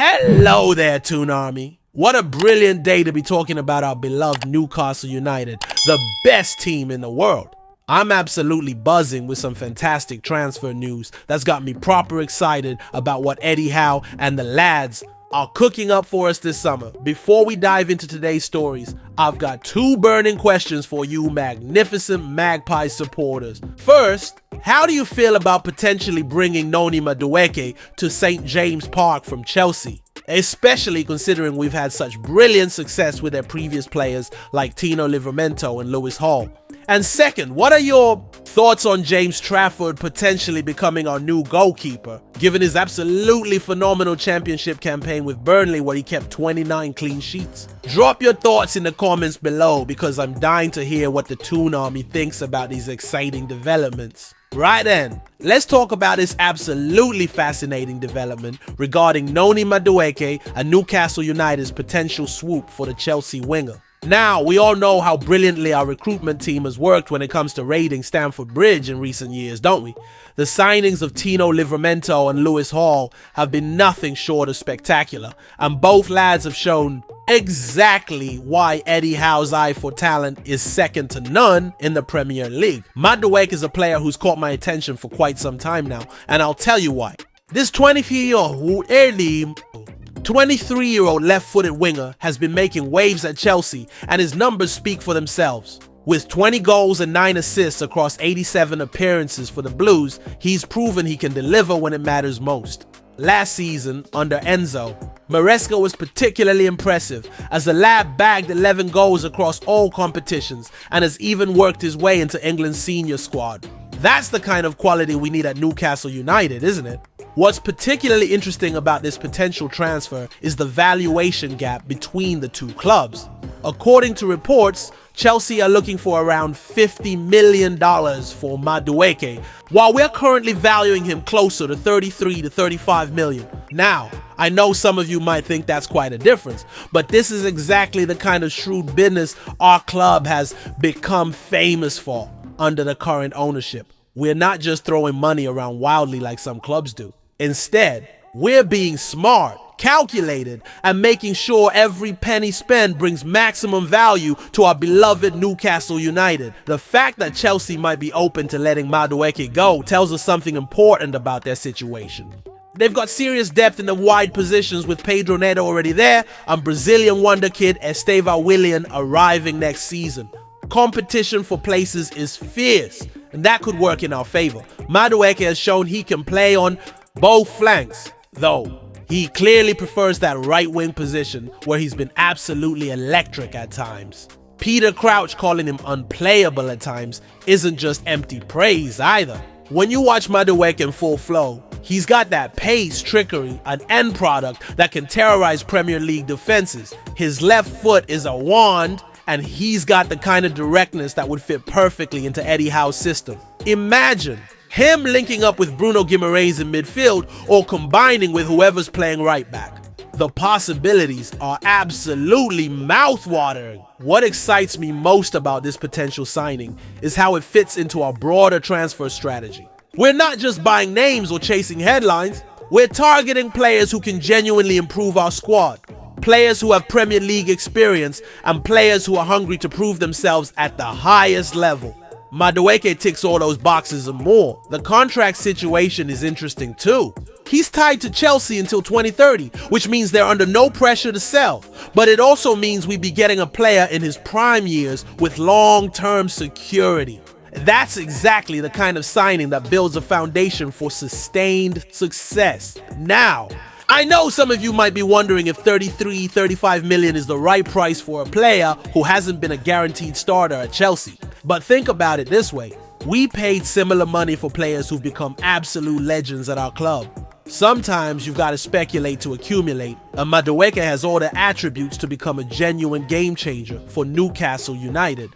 Hello there, Toon Army. What a brilliant day to be talking about our beloved Newcastle United, the best team in the world. I'm absolutely buzzing with some fantastic transfer news that's got me proper excited about what Eddie Howe and the lads are cooking up for us this summer. Before we dive into today's stories, I've got two burning questions for you magnificent Magpies supporters. First, how do you feel about potentially bringing Noni Madueke to St. James Park from Chelsea? Especially considering we've had such brilliant success with their previous players like Tino Livramento and Lewis Hall. And second, what are your thoughts on James Trafford potentially becoming our new goalkeeper, given his absolutely phenomenal championship campaign with Burnley where he kept 29 clean sheets? Drop your thoughts in the comments below because I'm dying to hear what the Toon Army thinks about these exciting developments. Right then, let's talk about this absolutely fascinating development regarding Noni Madueke and Newcastle United's potential swoop for the Chelsea winger. Now, we all know how brilliantly our recruitment team has worked when it comes to raiding Stamford Bridge in recent years, don't we? The signings of Tino Livramento and Lewis Hall have been nothing short of spectacular, and both lads have shown exactly why Eddie Howe's eye for talent is second to none in the Premier League. Madueke is a player who's caught my attention for quite some time now, and I'll tell you why. This 23-year-old left-footed winger has been making waves at Chelsea, and his numbers speak for themselves. With 20 goals and 9 assists across 87 appearances for the Blues, he's proven he can deliver when it matters most. Last season, under Enzo, Maresca was particularly impressive as the lad bagged 11 goals across all competitions and has even worked his way into England's senior squad. That's the kind of quality we need at Newcastle United, isn't it? What's particularly interesting about this potential transfer is the valuation gap between the two clubs. According to reports, Chelsea are looking for around $50 million for Madueke, while we're currently valuing him closer to 33 to 35 million. Now, I know some of you might think that's quite a difference, but this is exactly the kind of shrewd business our club has become famous for under the current ownership. We're not just throwing money around wildly like some clubs do. Instead, we're being smart, calculated, and making sure every penny spent brings maximum value to our beloved Newcastle United. The fact that Chelsea might be open to letting Madueke go tells us something important about their situation. They've got serious depth in the wide positions with Pedro Neto already there and Brazilian wonder kid Estevão Willian arriving next season. Competition for places is fierce, and that could work in our favor. Madueke has shown he can play on both flanks, though he clearly prefers that right wing position where he's been absolutely electric at times. Peter Crouch calling him unplayable at times isn't just empty praise either. When you watch Madueke in full flow, he's got that pace, trickery, and end product that can terrorize Premier League defenses. His left foot is a wand, and he's got the kind of directness that would fit perfectly into Eddie Howe's system. Imagine him linking up with Bruno Guimaraes in midfield or combining with whoever's playing right back. The possibilities are absolutely mouth-watering. What excites me most about this potential signing is how it fits into our broader transfer strategy. We're not just buying names or chasing headlines, we're targeting players who can genuinely improve our squad. Players who have Premier League experience and players who are hungry to prove themselves at the highest level. Madueke ticks all those boxes and more. The contract situation is interesting too. He's tied to Chelsea until 2030, which means they're under no pressure to sell. But it also means we'd be getting a player in his prime years with long-term security. That's exactly the kind of signing that builds a foundation for sustained success. Now, I know some of you might be wondering if 35 million is the right price for a player who hasn't been a guaranteed starter at Chelsea. But think about it this way. We paid similar money for players who've become absolute legends at our club. Sometimes you've got to speculate to accumulate, and Madueke has all the attributes to become a genuine game changer for Newcastle United.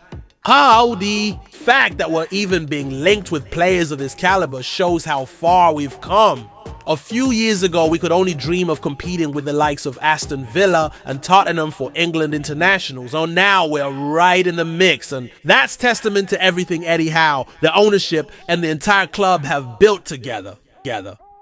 How the fact that we're even being linked with players of this caliber shows how far we've come. A few years ago, we could only dream of competing with the likes of Aston Villa and Tottenham for England internationals. Oh, now we're right in the mix, and that's testament to everything Eddie Howe, the ownership, and the entire club have built together.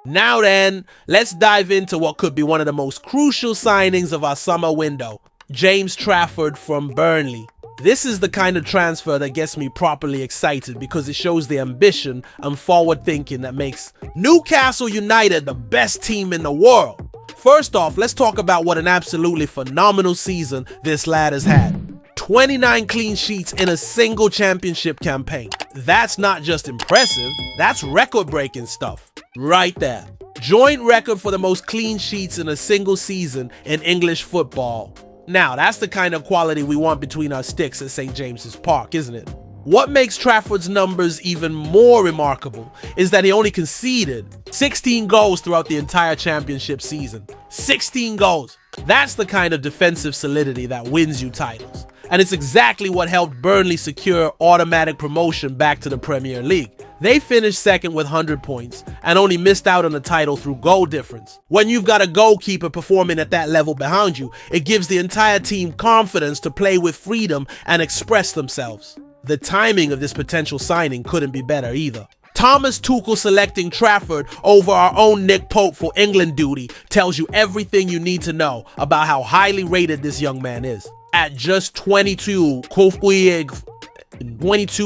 Now then, let's dive into what could be one of the most crucial signings of our summer window. James Trafford from Burnley. This is the kind of transfer that gets me properly excited because it shows the ambition and forward thinking that makes Newcastle United the best team in the world. First off, let's talk about what an absolutely phenomenal season this lad has had. 29 clean sheets in a single championship campaign. That's not just impressive, that's record-breaking stuff. Right there. Joint record for the most clean sheets in a single season in English football. Now, that's the kind of quality we want between our sticks at St. James's Park, isn't it? What makes Trafford's numbers even more remarkable is that he only conceded 16 goals throughout the entire championship season. 16 goals. That's the kind of defensive solidity that wins you titles. And it's exactly what helped Burnley secure automatic promotion back to the Premier League. They finished second with 100 points and only missed out on the title through goal difference. When you've got a goalkeeper performing at that level behind you, it gives the entire team confidence to play with freedom and express themselves. The timing of this potential signing couldn't be better either. Thomas Tuchel selecting Trafford over our own Nick Pope for England duty tells you everything you need to know about how highly rated this young man is. At just 22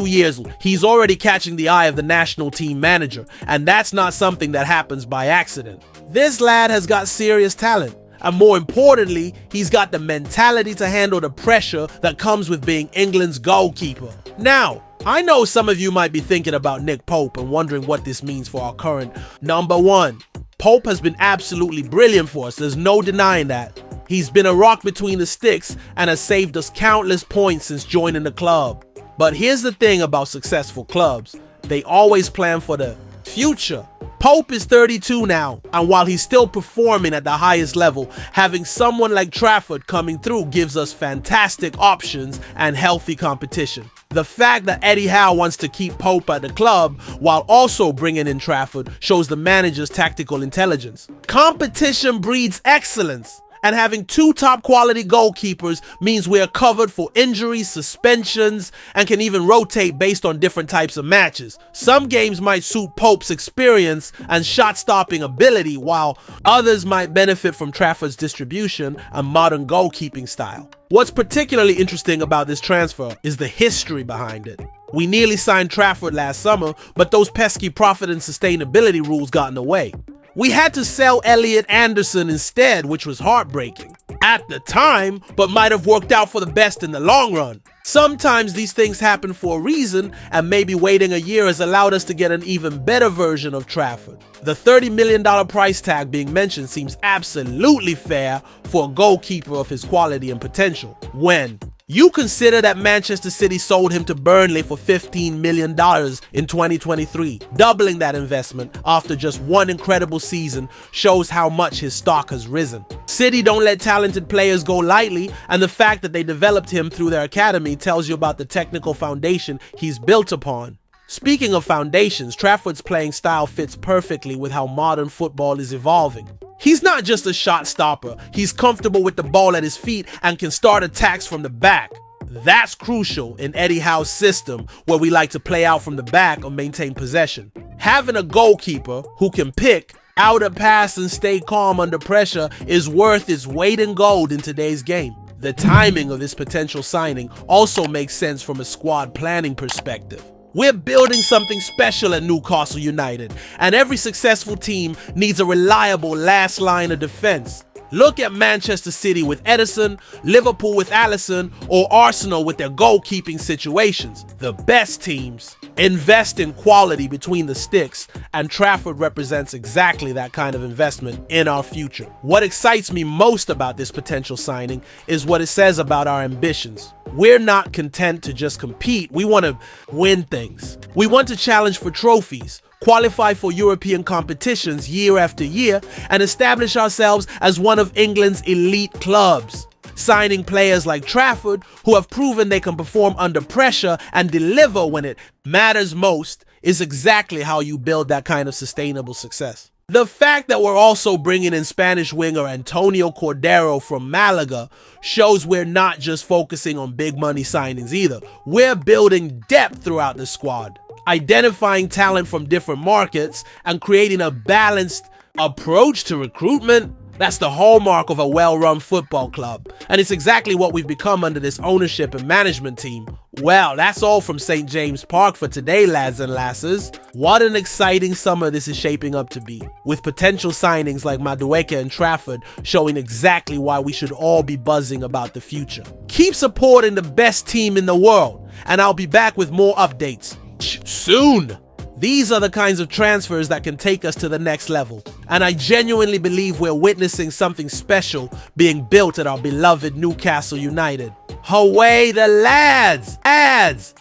years, he's already catching the eye of the national team manager, and that's not something that happens by accident. This lad has got serious talent, and more importantly, he's got the mentality to handle the pressure that comes with being England's goalkeeper. Now, I know some of you might be thinking about Nick Pope and wondering what this means for our current number one. Pope has been absolutely brilliant for us, there's no denying that. He's been a rock between the sticks and has saved us countless points since joining the club. But here's the thing about successful clubs, they always plan for the future. Pope is 32 now, and while he's still performing at the highest level, having someone like Trafford coming through gives us fantastic options and healthy competition. The fact that Eddie Howe wants to keep Pope at the club while also bringing in Trafford shows the manager's tactical intelligence. Competition breeds excellence. And having two top quality goalkeepers means we are covered for injuries, suspensions, and can even rotate based on different types of matches. Some games might suit Pope's experience and shot-stopping ability, while others might benefit from Trafford's distribution and modern goalkeeping style. What's particularly interesting about this transfer is the history behind it. We nearly signed Trafford last summer, but those pesky profit and sustainability rules got in the way. We had to sell Elliot Anderson instead, which was heartbreaking at the time, but might have worked out for the best in the long run. Sometimes these things happen for a reason, and maybe waiting a year has allowed us to get an even better version of Trafford. The $30 million price tag being mentioned seems absolutely fair for a goalkeeper of his quality and potential. When you consider that Manchester City sold him to Burnley for $15 million in 2023. Doubling that investment after just one incredible season shows how much his stock has risen. City don't let talented players go lightly, and the fact that they developed him through their academy tells you about the technical foundation he's built upon. Speaking of foundations, Trafford's playing style fits perfectly with how modern football is evolving. He's not just a shot stopper, he's comfortable with the ball at his feet and can start attacks from the back. That's crucial in Eddie Howe's system, where we like to play out from the back or maintain possession. Having a goalkeeper who can pick out a pass and stay calm under pressure is worth its weight in gold in today's game. The timing of this potential signing also makes sense from a squad planning perspective. We're building something special at Newcastle United, and every successful team needs a reliable last line of defense. Look at Manchester City with Edison, Liverpool with Alisson, or Arsenal with their goalkeeping situations. The best teams invest in quality between the sticks, and Trafford represents exactly that kind of investment in our future. What excites me most about this potential signing is what it says about our ambitions. We're not content to just compete, we want to win things. We want to challenge for trophies, qualify for European competitions year after year, and establish ourselves as one of England's elite clubs. Signing players like Trafford, who have proven they can perform under pressure and deliver when it matters most, is exactly how you build that kind of sustainable success. The fact that we're also bringing in Spanish winger Antonio Cordero from Malaga shows we're not just focusing on big money signings either. We're building depth throughout the squad. identifying talent from different markets, and creating a balanced approach to recruitment. That's the hallmark of a well-run football club, and it's exactly what we've become under this ownership and management team. Well, that's all from St. James Park for today, lads and lasses. What an exciting summer this is shaping up to be, with potential signings like Madueke and Trafford showing exactly why we should all be buzzing about the future. Keep supporting the best team in the world, and I'll be back with more updates soon. These are the kinds of transfers that can take us to the next level, and I genuinely believe we're witnessing something special being built at our beloved Newcastle United. Away the lads! Ads!